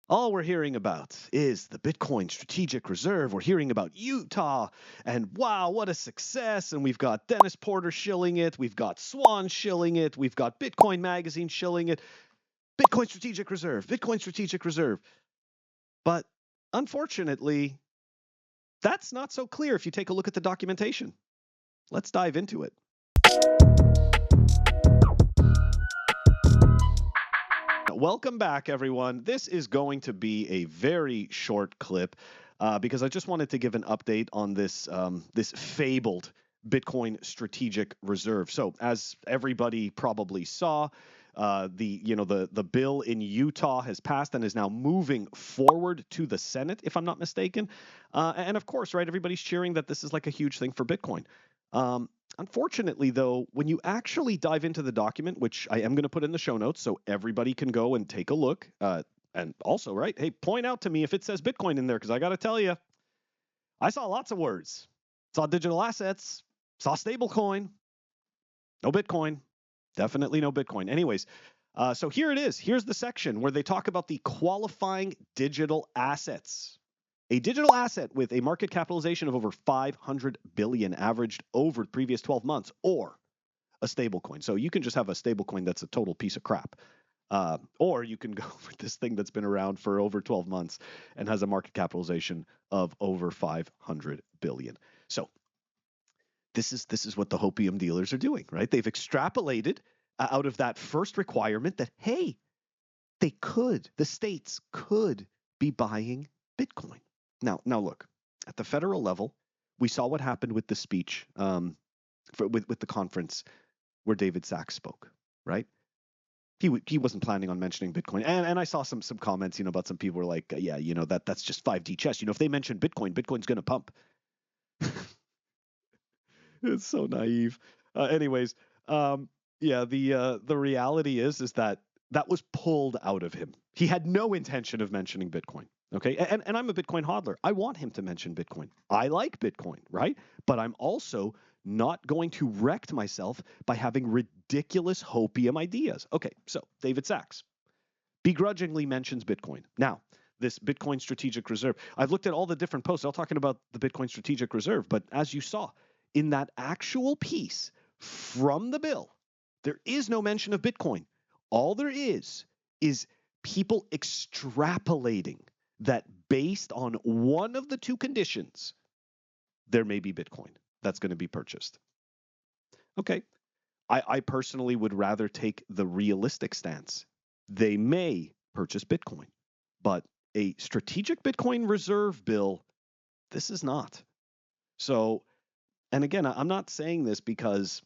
All we're hearing about is the Bitcoin Strategic Reserve. We're hearing about Utah, and wow, what a success. And we've got Dennis Porter shilling it. We've got Swan shilling it. We've got Bitcoin Magazine shilling it. Bitcoin Strategic Reserve, Bitcoin Strategic Reserve. But unfortunately, that's not so clear if you take a look at the documentation. Let's dive into it. Welcome back, everyone. This is going to be a very short clip because I just wanted to give an update on this this fabled Bitcoin Strategic Reserve. So, as everybody probably saw, the bill in Utah has passed and is now moving forward to the Senate, if I'm not mistaken. And of course, right, everybody's cheering that this is like a huge thing for Bitcoin. Unfortunately, though, when you actually dive into the document, which I am going to put in the show notes so everybody can go and take a look, and also, right, hey, point out to me if it says Bitcoin in there, because I got to tell you, I saw lots of words. Saw digital assets, saw stablecoin, no Bitcoin, definitely no Bitcoin. Anyways, so here it is. Here's the section where they talk about the qualifying digital assets. A digital asset with a market capitalization of over 500 billion averaged over the previous 12 months, or a stablecoin. So you can just have a stablecoin that's a total piece of crap. Or you can go with this thing that's been around for over 12 months and has a market capitalization of over 500 billion. So this is what the hopium dealers are doing, right? They've extrapolated out of that first requirement that, hey, the states could be buying Bitcoin. Now look, at the federal level, we saw what happened with the speech with the conference where David Sachs spoke, right? He wasn't planning on mentioning Bitcoin, and I saw some comments, about some people were like, yeah, that's just 5D chess. If they mention Bitcoin, Bitcoin's going to pump. It's so naive. Anyways, yeah, the reality is that was pulled out of him. He had no intention of mentioning Bitcoin. Okay, and I'm a Bitcoin hodler. I want him to mention Bitcoin. I like Bitcoin, right? But I'm also not going to wreck myself by having ridiculous hopium ideas. Okay, so David Sachs begrudgingly mentions Bitcoin. Now, this Bitcoin Strategic Reserve, I've looked at all the different posts all talking about the Bitcoin Strategic Reserve, but as you saw, in that actual piece from the bill, there is no mention of Bitcoin. All there is people extrapolating that based on one of the two conditions, there may be Bitcoin that's going to be purchased. Okay. I personally would rather take the realistic stance. They may purchase Bitcoin, but a strategic Bitcoin reserve bill, this is not. So, and again, I'm not saying this because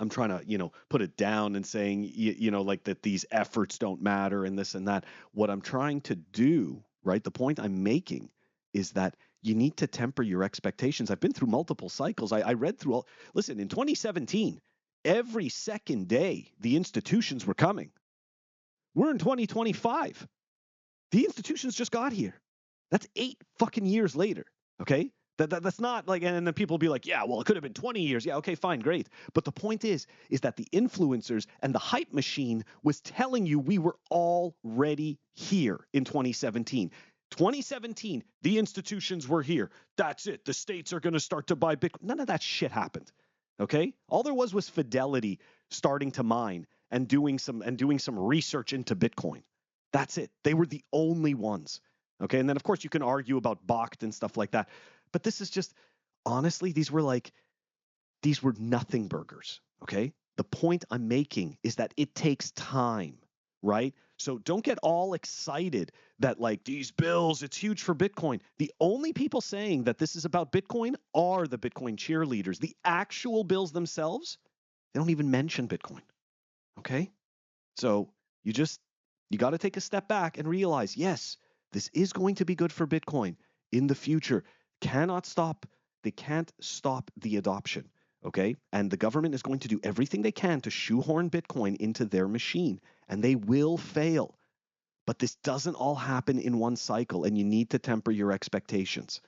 I'm trying to, put it down and saying, like that these efforts don't matter and this and that. What I'm trying to do, right, the point I'm making is that you need to temper your expectations. I've been through multiple cycles. I read through listen, in 2017, every second day, the institutions were coming. We're in 2025. The institutions just got here. That's 8 fucking years later, okay? That's not like, and then people will be like, yeah, well, it could have been 20 years. Yeah, okay, fine, great. But the point is that the influencers and the hype machine was telling you we were already here in 2017. 2017, the institutions were here. That's it. The states are going to start to buy Bitcoin. None of that shit happened, okay? All there was Fidelity starting to mine and doing some research into Bitcoin. That's it. They were the only ones. Okay. And then, of course, you can argue about Bakkt and stuff like that. But this is just, honestly, these were nothing burgers. Okay. The point I'm making is that it takes time, right? So don't get all excited that like these bills, it's huge for Bitcoin. The only people saying that this is about Bitcoin are the Bitcoin cheerleaders. The actual bills themselves, they don't even mention Bitcoin. Okay. So you got to take a step back and realize, yes, this is going to be good for Bitcoin in the future. They can't stop the adoption, okay? And the government is going to do everything they can to shoehorn Bitcoin into their machine, and they will fail. But this doesn't all happen in one cycle, and you need to temper your expectations.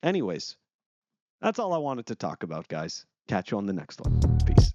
Anyways, that's all I wanted to talk about, guys. Catch you on the next one. Peace.